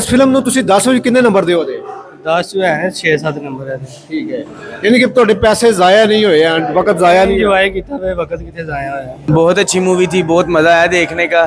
इस फिल्म ਨੂੰ ਤੁਸੀਂ 10 ਵਿੱਚ ਕਿੰਨੇ ਨੰਬਰ ਦਿਓਗੇ? 10 जो है 6-7 नंबर है। ਠੀਕ ਹੈ, ਯਾਨੀ ਕਿ ਤੁਹਾਡੇ ਪੈਸੇ ਜ਼ਾਇਆ ਨਹੀਂ ਹੋਏ ਹਨ, वक्त ਜ਼ਾਇਆ नहीं जो हुआ। आए कितना वे वक्त कितने जाया है। बहुत अच्छी मूवी थी, बहुत मज़ा आया देखने का।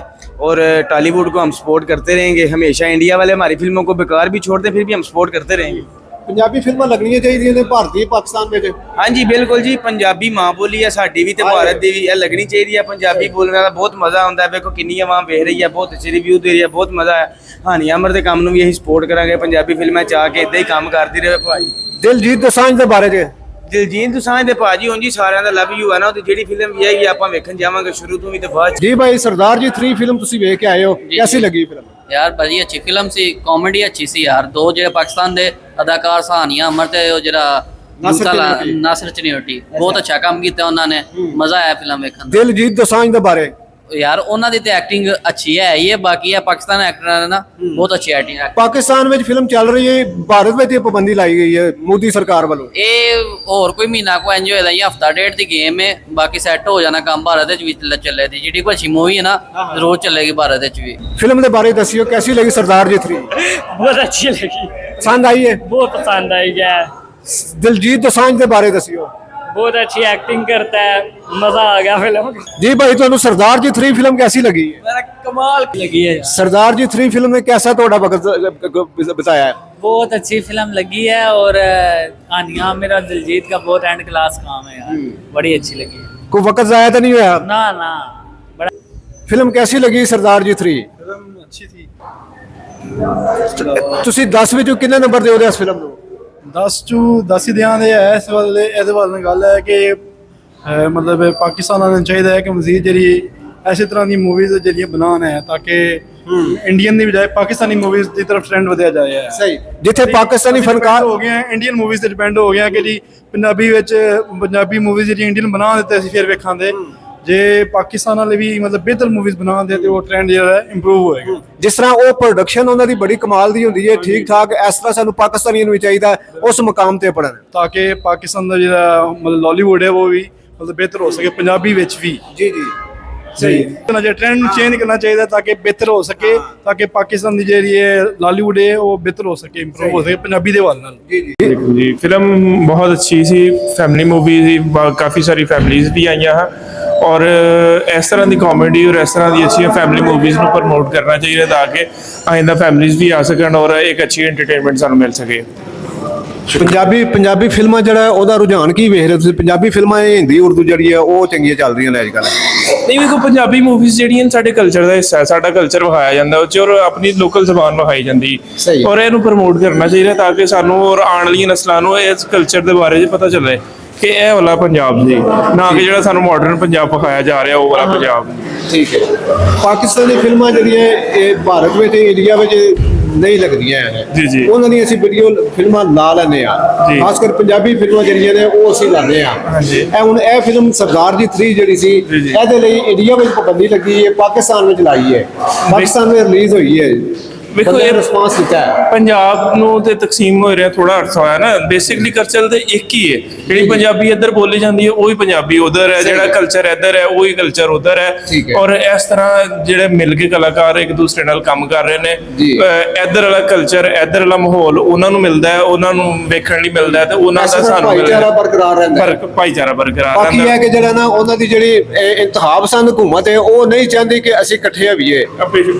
और टॉलीवुड को हम सपोर्ट करते रहेंगे हमेशा। इंडिया वाले हमारी फिल्मों को बेकार भी छोड़ते फिर भी हम सपोर्ट करते रहेंगे। ਪੰਜਾਬੀ ਫਿਲਮਾਂ ਲੱਗਣੀਆਂ ਚਾਹੀਦੀਆਂ ਨੇ ਭਾਰਤੀ ਪਾਕਿਸਤਾਨ ਵਿੱਚ। हाँ जी बिल्कुल जी, पंजाबी माँ बोली है साडी भी ते भारत दी भी है, लगनी चाहिए। पंजाबी बोलने का बहुत मज़ा आता है। देखो किन्नी आवाम वेख रही है, बहुत अच्छे रिव्यू दे रही है, बहुत मज़ा आया। हानी अमर के काम भी यही सपोर्ट करांगे, पंजाबी फिल्में चा के इदां ही काम करती रहे भाई। ਦਿਲਜੀਤ ਦੋਸਾਂਝ ਦੇ ਬਾਰੇ ਚ ਦਿਲਜੀਤ ਦੋਸਾਂਝ ਦੇ ਭਾਜੀ ਹੁਣ ਜੀ ਸਾਰਿਆਂ ਦਾ ਲਵ ਯੂ ਹੈ ਨਾ, ਉਹਦੀ ਜਿਹੜੀ ਫਿਲਮ ਵੀ ਹੈਗੀ ਆਪਾਂ ਵੇਖਣ ਜਾਵਾਂਗੇ ਸ਼ੁਰੂ ਤੋਂ ਵੀ ਤੇ ਬਾਅਦ ਚ। ਜੀ ਭਾਈ ਸਰਦਾਰ ਜੀ 3 ਫਿਲਮ ਤੁਸੀਂ ਵੇਖ ਕੇ ਆਏ ਹੋ, कैसी लगी फिल्म? यार बड़ी अच्छी फिल्म सी, कॉमेडी अच्छी सी यार। दो जो पाकिस्तान दे अदाकार सहानिया अमर ते जरा नासिर चनियोटी बहुत अच्छा काम किया उन्होंने, मजा आया फिल्म देखने। ਦਿਲਜੀਤ ਦੋਸਾਂਝ ਦੇ ਬਾਰੇ यार उन्होंने दी ते एक्टिंग अच्छी है, ये बाकी है पाकिस्तान एक्टर है ना बहुत अच्छी एक्टिंग है। ਪਾਕਿਸਤਾਨ ਵਿੱਚ ਫਿਲਮ ਚੱਲ ਰਹੀ ਹੈ, ਭਾਰਤ ਵਿੱਚ ਇਹ ਪਾਬੰਦੀ ਲਾਈ ਗਈ ਹੈ ਮੋਦੀ ਸਰਕਾਰ ਵੱਲੋਂ। ये और कोई महीना को एंजॉय होता है, हफ्ता डेढ़ दी गेम है, बाकी सेट हो जाना काम भारत भी चले थी। जी कोई अच्छी मूवी है ना जरूर चलेगी भारत भी। फिल्म के बारे दसियो, कैसी लगी सरदार जी 3? बहुत अच्छी लगी, पसंद आई है? बहुत पसंद आई है। दिलजीत दोसांझ के बारे दसियो। बहुत अच्छी एक्टिंग करता है, मजा आ गया फिल्म। जी भाई तुहानू सरदार जी 3 फिल्म कैसी लगी है? मेरा कमाल लगी है। सरदार जी 3 फिल्म में कैसा थोड़ा वक्त बताया है? बहुत अच्छी फिल्म लगी है और हानिया मेरा दिलजीत का बहुत एंड क्लास काम है यार, बड़ी अच्छी लगी। कोई वक्त जाया तो नहीं हुआ? ना ना बड़ा। फिल्म कैसी लगी सरदार जी 3? फिल्म अच्छी थी। ਤੁਸੀਂ 10 ਵਿੱਚੋਂ ਕਿੰਨੇ ਨੰਬਰ ਦਿਓਗੇ ਇਸ ਫਿਲਮ ਨੂੰ? 10 ਚੋਂ 10 ਹੀ ਦਿਆਂਦੇ ਹੈ। ਇਸ ਵੇਲੇ ਇਹਦੇ ਵੱਲ ਗੱਲ ਹੈ ਕਿ ਮਤਲਬ ਪਾਕਿਸਤਾਨ ਨੂੰ ਚਾਹੀਦਾ ਹੈ ਕਿ ਮਜ਼ੀਦ ਜਿਹੜੀ ਐਸੇ ਤਰ੍ਹਾਂ ਦੀ ਮੂਵੀਜ਼ ਜਿਹੜੀਆਂ ਬਣਾਉਣ ਹੈ ਤਾਂ ਕਿ ਇੰਡੀਅਨ ਦੀ ਬਜਾਏ ਪਾਕਿਸਤਾਨੀ ਮੂਵੀਜ਼ ਦੀ ਤਰਫ ਟ੍ਰੈਂਡ ਵਧਿਆ ਜਾਏ। ਸਹੀ, ਜਿੱਥੇ ਪਾਕਿਸਤਾਨੀ ਫਨਕਾਰ ਹੋ ਗਏ ਇੰਡੀਅਨ ਮੂਵੀਜ਼ ਤੇ ਡਿਪੈਂਡ ਹੋ ਗਿਆ ਕਿ ਜੀ ਪੰਜਾਬੀ ਵਿੱਚ ਪੰਜਾਬੀ ਮੂਵੀਜ਼ ਜਿਹੜੀ ਇੰਡੀਅਨ ਬਣਾ ਦਿੱਤੇ ਅਸੀਂ ਫਿਰ ਵੇਖਾਂਦੇ। ਜੇ ਪਾਕਿਸਤਾਨ ਵਾਲੇ ਵੀ ਮਤਲਬ ਬਿਹਤਰ ਮੂਵੀਜ਼ ਬਣਾਉਂਦੇ ਤੇ ਉਹ ਟ੍ਰੈਂਡ ਜਿਹੜਾ ਇੰਪਰੂਵ ਹੋਏਗਾ। ਜਿਸ ਤਰ੍ਹਾਂ ਉਹ ਪ੍ਰੋਡਕਸ਼ਨ ਉਹਨਾਂ ਦੀ ਬੜੀ ਕਮਾਲ ਦੀ ਹੁੰਦੀ ਹੈ, ਠੀਕ ਠਾਕ, ਇਸ ਤਰ੍ਹਾਂ ਸਾਨੂੰ ਪਾਕਿਸਤਾਨੀਆਂ ਨੂੰ ਵੀ ਚਾਹੀਦਾ ਉਸ ਮੁਕਾਮ ਤੇ ਪੜਨ ਤਾਂ ਕਿ ਪਾਕਿਸਤਾਨ ਦਾ ਜਿਹੜਾ ਮਤਲਬ ਲਾਲੀਵੁੱਡ ਹੈ ਉਹ ਵੀ ਮਤਲਬ ਬਿਹਤਰ ਹੋ ਸਕੇ ਪੰਜਾਬੀ ਵਿੱਚ ਵੀ। ਜੀ ਜੀ ਸਹੀ, ਜੇ ਟ੍ਰੈਂਡ ਨੂੰ ਚੇਂਜ ਕਰਨਾ ਚਾਹੀਦਾ ਤਾਂ ਕਿ ਬਿਹਤਰ ਹੋ ਸਕੇ, ਤਾਂ ਕਿ ਪਾਕਿਸਤਾਨ ਦੀ ਜਿਹੜੀ ਹੈ ਲਾਲੀਵੁੱਡ ਹੈ ਉਹ ਬਿਹਤਰ ਹੋ ਸਕੇ, ਇੰਪਰੂਵ ਹੋ ਸਕੇ ਪੰਜਾਬੀ ਦੇ ਵੱਲ ਨਾਲ। ਜੀ ਜੀ जी फिल्म बहुत अच्छी सी, फैमिली मूवी सी, काफ़ी सारी फैमिलीज़ भी आईਆਂ हैं और इस तरह की कॉमेडी और इस तरह की अच्छी फैमिली मूवीज़ ਨੂੰ प्रमोट करना चाहिए ताकि आइंदा फैमिलीज़ भी आ सकन और एक अच्छी एंटरटेनमेंट सानू मिल सके। ਪੰਜਾਬੀ ਫਿਲਮਾਂ ਜਿਹੜਾ ਉਹਦਾ ਰੁਝਾਨ ਕੀ ਵੇਖ ਰਹੇ ਤੁਸੀਂ? ਪੰਜਾਬੀ ਫਿਲਮਾਂ ਹਿੰਦੀ ਉਰਦੂ ਜਿਹੜੀ ਹੈ ਉਹ ਚੰਗੀਆਂ ਚੱਲ ਰਹੀਆਂ ਨੇ ਅੱਜ ਕੱਲ੍ਹ? ਨਹੀਂ ਵੇਖੋ ਪੰਜਾਬੀ ਮੂਵੀਜ਼ ਜਿਹੜੀਆਂ ਸਾਡੇ ਕਲਚਰ ਦਾ ਹਿੱਸਾ ਹੈ, ਸਾਡਾ ਕਲਚਰ ਵਿਖਾਇਆ ਜਾਂਦਾ ਉਹ 'ਚ ਔਰ ਆਪਣੀ ਲੋਕਲ ਜ਼ਬਾਨ ਵਿਖਾਈ ਜਾਂਦੀ ਔਰ ਇਹਨੂੰ ਪ੍ਰਮੋਟ ਕਰਨਾ ਚਾਹੀਦਾ ਤਾਂ ਕਿ ਸਾਨੂੰ ਔਰ ਆਉਣ ਵਾਲੀਆਂ ਨਸਲਾਂ ਨੂੰ ਇਸ ਕਲਚਰ ਦੇ ਬਾਰੇ 'ਚ ਪਤਾ ਚੱਲੇ ਕਿ ਇਹ ਵਾਲਾ ਪੰਜਾਬ ਸੀ, ਨਾ ਕਿ ਜਿਹੜਾ ਸਾਨੂੰ ਮਾਡਰਨ ਪੰਜਾਬ ਵਿਖਾਇਆ ਜਾ ਰਿਹਾ ਉਹ ਵਾਲਾ ਪੰਜਾਬ। ਠੀਕ ਹੈ, ਪਾਕਿਸਤਾਨੀ ਫਿਲਮਾਂ ਜਿਹੜੀਆਂ ਇਹ ਭਾਰਤ ਵਿੱਚ ਇੰਡੀਆ ਵਿੱਚ ਨਹੀਂ ਲੱਗਦੀਆਂ ਜੀ ਜੀ, ਉਹਨਾਂ ਦੀ ਅਸੀਂ ਵੀਡੀਓ ਫਿਲਮਾਂ ਲਾ ਲੈਂਦੇ ਆ, ਖਾਸ ਕਰ ਪੰਜਾਬੀ ਫਿਲਮਾਂ ਜਿਹੜੀਆਂ ਨੇ ਉਹ ਅਸੀਂ ਲਾਉਂਦੇ ਆ। ਇਹ ਹੁਣ ਇਹ ਫਿਲਮ ਸਰਦਾਰ ਜੀ 3 ਜਿਹੜੀ ਸੀ ਇਹਦੇ ਲਈ ਇੰਡੀਆ ਵਿੱਚ ਪਾਬੰਦੀ ਲੱਗੀ ਹੈ, ਪਾਕਿਸਤਾਨ ਵਿੱਚ ਲਾਈ ਹੈ, ਪਾਕਿਸਤਾਨ ਵਿੱਚ ਰਿਲੀਜ਼ ਹੋਈ ਹੈ। ਵੇਖੋ ਇਹ ਰਿਸਪਾਂਸ ਦਿੱਤਾ ਹੈ। ਪੰਜਾਬ ਨੂੰ ਤੇ ਤਕਸੀਮ ਹੋ ਰਿਹਾ ਥੋੜਾ ਅਰਸਾ ਹੋਇਆ ਨਾ, ਬੇਸਿਕਲੀ ਕਲਚਰ ਤੇ ਇੱਕ ਹੀ ਹੈ। ਜਿਹੜੀ ਪੰਜਾਬੀ ਇੱਧਰ ਬੋਲੀ ਜਾਂਦੀ ਹੈ ਉਹੀ ਪੰਜਾਬੀ ਉਧਰ ਹੈ, ਜਿਹੜਾ ਕਲਚਰ ਇੱਧਰ ਹੈ ਉਹੀ ਕਲਚਰ ਉਧਰ ਹੈ। ਔਰ ਇਸ ਤਰ੍ਹਾਂ ਜਿਹੜੇ ਮਿਲ ਕੇ ਕਲਾਕਾਰ ਇੱਕ ਦੂਸਰੇ ਨਾਲ ਕੰਮ ਕਰ ਰਹੇ ਨੇ, ਇੱਧਰ ਵਾਲਾ ਕਲਚਰ ਇੱਧਰ ਵਾਲਾ ਮਾਹੌਲ ਉਹਨਾਂ ਨੂੰ ਮਿਲਦਾ ਹੈ, ਉਹਨਾਂ ਨੂੰ ਵੇਖਣ ਲਈ ਮਿਲਦਾ ਹੈ ਤੇ ਉਹਨਾਂ ਦਾ ਸਾਨੂੰ ਭਾਈਚਾਰਾ ਬਰਕਰਾਰ ਰਹਿੰਦਾ ਹੈ। ਭਾਈਚਾਰਾ ਬਰਕਰਾਰ ਰਹਿੰਦਾ। ਬਾਕੀ ਹੈ ਕਿ ਜਿਹੜਾ ਨਾ ਉਹਨਾਂ ਦੀ ਜਿਹੜੀ ਇੰਤਖਾਬ ਪਸੰਦ ਹਕੂਮਤ ਹੈ ਉਹ ਨਹੀਂ ਚਾਹੁੰਦੀ ਕਿ ਅਸੀਂ ਇਕੱਠੇ ਹੋਈਏ।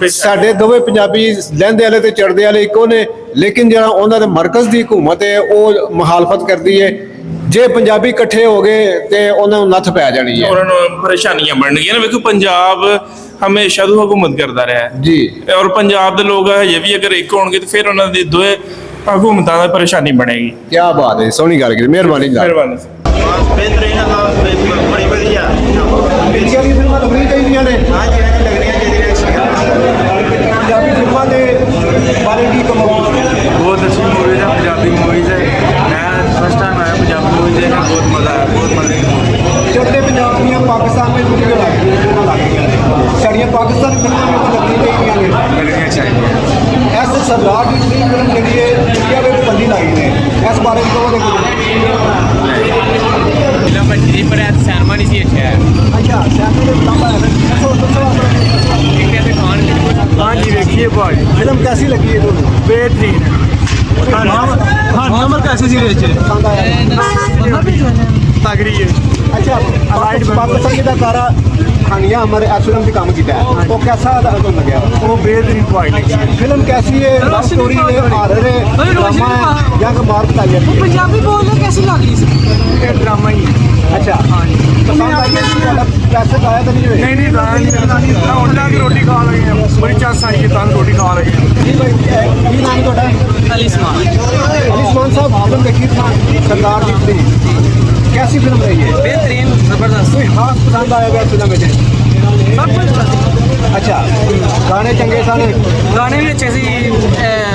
ਸਾਡੇ ਦੋਵੇਂ ਪੰਜਾਬੀ ਲਹਿੰਦੇ ਵਾਲੇ ਤੇ ਚੜ੍ਹਦੇ ਵਾਲੇ ਇੱਕੋ ਨੇ, ਲੇਕਿਨ ਜਿਹੜਾ ਉਹਨਾਂ ਦੇ ਮਰਕਜ਼ ਦੀ ਹਕੂਮਤ ਹੈ ਉਹ ਮੁਖਾਲਫਤ ਕਰਦੀ ਹੈ। ਜੇ ਪੰਜਾਬੀ ਇਕੱਠੇ ਹੋ ਗਏ ਤੇ ਉਹਨਾਂ ਨੂੰ ਨੱਥ ਪੈ ਜਾਣੀ ਹੈ, ਉਹਨਾਂ ਨੂੰ ਪਰੇਸ਼ਾਨੀਆਂ ਬਣਨਗੀਆਂ ਨਾ। ਵੇਖੋ ਪੰਜਾਬ ਹਮੇਸ਼ਾ ਤੋਂ ਹਕੂਮਤ ਕਰਦਾ ਰਿਹਾ ਹੈ ਜੀ, ਔਰ ਪੰਜਾਬ ਦੇ ਲੋਕ ਹਜੇ ਵੀ ਅਗਰ ਇੱਕ ਹੋਣਗੇ ਤੇ ਫਿਰ ਉਹਨਾਂ ਦੀ ਦੋਵੇਂ ਹਕੂਮਤਾਂ ਦਾ ਪਰੇਸ਼ਾਨੀ ਬਣੇਗੀ। ਕੀ ਬਾਤ ਹੈ, ਸੋਹਣੀ ਗੱਲ ਕੀਤੀ, ਮਿਹਰਬਾਨੀ। ਮਿਹਰਬਾਨੀ। ਬੜੀ ਵਧੀਆ ਇੰਡੀਆ ਦੀ ਫਿਲਮਾਂ ਲੱਗਣੀਆਂ ਚਾਹੀਦੀਆਂ ਨੇ। ਹਾਂਜੀ ਹਾਂਜੀ ਲੱਗਣੀਆਂ ਚਾਹੀਦੀਆਂ। ਪੰਜਾਬੀ ਫਿਲਮਾਂ ਦੇ ਬਾਰੇ ਕੀ ਕਹੋਗੇ? बहुत अच्छी मूवीज है, पंजाबी मूवीज है। मैं फर्स्ट टाइम आया पंजाबी मूवीज देखने, बहुत मज़ा आया, बहुत मज़े की। ਚੜ੍ਹਦੇ ਪੰਜਾਬ ਦੀਆਂ ਪਾਕਿਸਤਾਨ ਵਿੱਚ ਵੀਡੀਓ ਲੱਗਦੀਆਂ ਨੇ, ਸਾਡੀਆਂ ਪਾਕਿਸਤਾਨੀ ਫਿਲਮਾਂ ਵੀ ਲੱਗਣੀਆਂ ਚਾਹੀਦੀਆਂ ਨੇ। लगनियाँ चाहिए। ਇਸ ਸਰਦਾਰ ਦੀ 3 ਫਿਲਮ ਜਿਹੜੀ ਹੈ ਇੰਡੀਆ ਵਿੱਚ ਪਾਬੰਦੀ ਲਾਈ ਨੇ, ਇਸ ਬਾਰੇ ਕਹੋਗੇ फिल्म अच्छी पर सिनेमा नहीं सी अच्छा है। अच्छा सैनिक ਦੇ ਫਿਲਮਾਂ ਹੈ ਦੱਸੋ इंडिया से खान हाँ जी देखिए भाई फिल्म कैसी लगी है तुम्हें? बेहतरीन नंबर कैसे सी रहे पसंद आया तगड़ी है अच्छा पाकिस्तान की अदाकारा हानिया अमर इस फिल्म से काम किया है तो कैसा ਤੁਹਾਨੂੰ ਲੱਗਿਆ वो बेहतरीन क्वालिटी फिल्म कैसी है लव स्टोरी है हॉरर है ड्रामा है या कि मार पिटाई है पंजाबी बोलना कैसी लग रही थी ये ड्रामा ही है अच्छा पसंद आई है पैसे आया तो नहीं हुए नहीं नहीं उल्टा की रोटी खा लगे हैं बड़ी चांस आई है तान रोटी खा लगे हैं ਕੀ ਨਾਮ ਤੁਹਾਡਾ अलिस्मान अलिस्मान साहब फिल्म देखी था सरदार जी थी कैसी फिल्म रही है बेहतरीन जबरदस्त कोई खास पसंद आया गया फिल्म में सब कुछ अच्छा गाने चंगे सन गाने भी अच्छे सी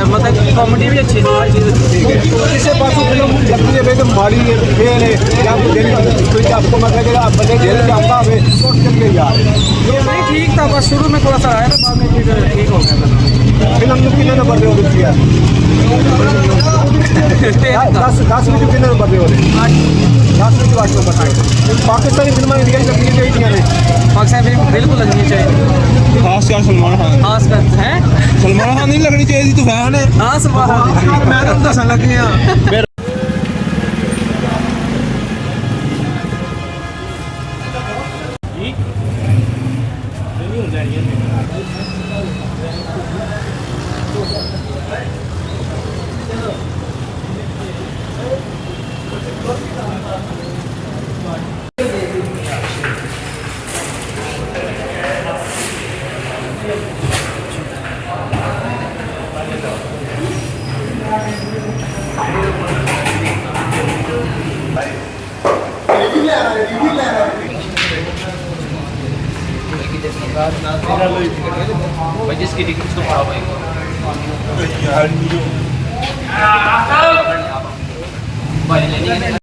मतलब कॉमेडी भी अच्छी थी हर चीज़ ठीक है किसी पास फिल्म लगती है कि माड़ी है फेल है या दिल कोई आपको मतलब कि बंदे दिल चाहता है सोच चल गई यार नहीं ठीक था बस शुरू में थोड़ा सा आया था बाद में फिर ठीक हो गया फिल्म ਨੂੰ ਕਿੰਨੇ ਨੰਬਰ ਦਿਓਗੇ ਤੁਸੀਂ ਯਾਰ 10 ਵਿੱਚ ਕਿੰਨੇ ਨੰਬਰ ਦਿਓਗੇ 10 ਵਿੱਚ 8 ਨੰਬਰ ਦਿਓਗੇ ਪਾਕਿਸਤਾਨੀ ਫਿਲਮਾਂ ਇੰਡੀਆ ਚ ਲੱਗਣੀਆਂ ਚਾਹੀਦੀਆਂ ਨੇ पाकिस्तान फिल्म बिल्कुल लगनी चाहिए खास कर सलमान खान खास कर हैं सलमान खान नहीं लगनी चाहिए तू फैन है हाँ सलमान खान मैं तो दसन लगी हां भाई जिसकी टिकट उसको पड़ा भाई लेनी है